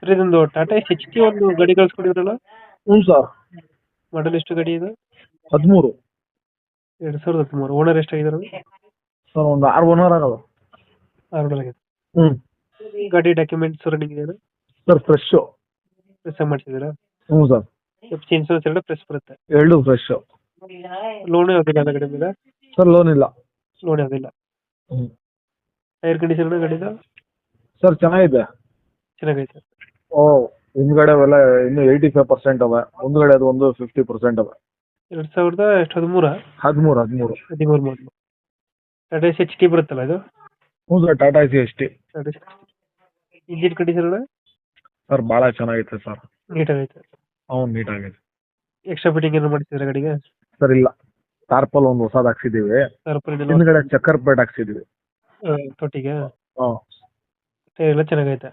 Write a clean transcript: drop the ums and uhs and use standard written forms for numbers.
Sir ಇದೊಂದು Tata H T ಒಂದು ಗಾಡಿ ಕಳ್ಸ್ಕೊಡಿದ್ರಲ್ಲ, ಹ್ಞೂ ಸರ್. ಮಾಡಲ್ ಎಷ್ಟು ಗಾಡಿ ಇದು? 13. 2013. ಓನರ್ ಎಷ್ಟಾಗಿದ್ದಾರೆ? ಸರ್ ಒಂದು 6 ಓನರ್ ಆಗಲ್ಲ. 6 ಆಗಿದೆ. ಹ್ಞೂ ಗಾಡಿ ಡಾಕ್ಯುಮೆಂಟ್ಸ್ ರನ್ನಿಂಗ್ ಇದೆಯಾ? Sir fresh. ಪ್ರೆಸ್ ಮಾಡಿಸಿದ್ದೀರಾ? ಹ್ಞೂ ಸರ್. ಎಫ್ ಸಿ ಇನ್ಸೂರೆನ್ಸ್ ಎರಡು ಪ್ರೆಸ್ ಬರುತ್ತೆ. ಎರಡು ಫ್ರೆಶ್ಶು. ಲೋನ್ ಯಾವುದಿಲ್ಲ ಗಾಡಿ ಮೇಲೆ? ಸರ್ ಲೋನ್ ಇಲ್ಲ. ಲೋನ್ ಯಾವುದಿಲ್ಲ. ಹ್ಞೂ ಟೈರ್ ಕಂಡೀಷನ್ ಗಾಡಿದು ಸರ್ ಚೆನ್ನಾಗಿದೆ. ಚೆನ್ನಾಗೈತೆ. ಓ ಹಿಂದ್ಗಡೆ ಅವೆಲ್ಲ ಇನ್ನೂ 85% ಅವೆ, ಮುಂದ್ಗಡೆ ಅದು ಒಂದು 50% ಅವೆ. 2013? 13. 13 ಮಾಡಲು. ಟಾಟಾ ಎಚ್ ಟಿ ಬರುತ್ತಲ್ಲ ಇದು? ಹ್ಞೂ sir, Tata AC S T. Engine condition sir ಭಾಳ ಚೆನ್ನಾಗೈತೆ ಸರ್. ನೀಟಾಗೈತೆ. ಹ್ಞೂ ನೀಟಾಗೈತೆ. ಎಕ್ಸ್ಟ್ರಾ ಫಿಟ್ಟಿಂಗ್ ಏನು ಮಾಡಿಸಿದ್ರೆ ಗಾಡಿಗೆ? ಸರ್ ಇಲ್ಲ, ಟಾರ್ಪಲ್ ಒಂದು ಹೊಸದು ಹಾಕ್ಸಿದ್ದೀವಿ. ಹಿಂದ್ಗಡೆ ಚಕ್ಕರ್ ಪ್ಲೇಟ್ ಹಾಕ್ಸಿದ್ದೀವಿ. ತೊಟ್ಟಿಗೆ ಹಾಂ ಟೈರ್ ಎಲ್ಲ ಚೆನ್ನಾಗೈತೆ.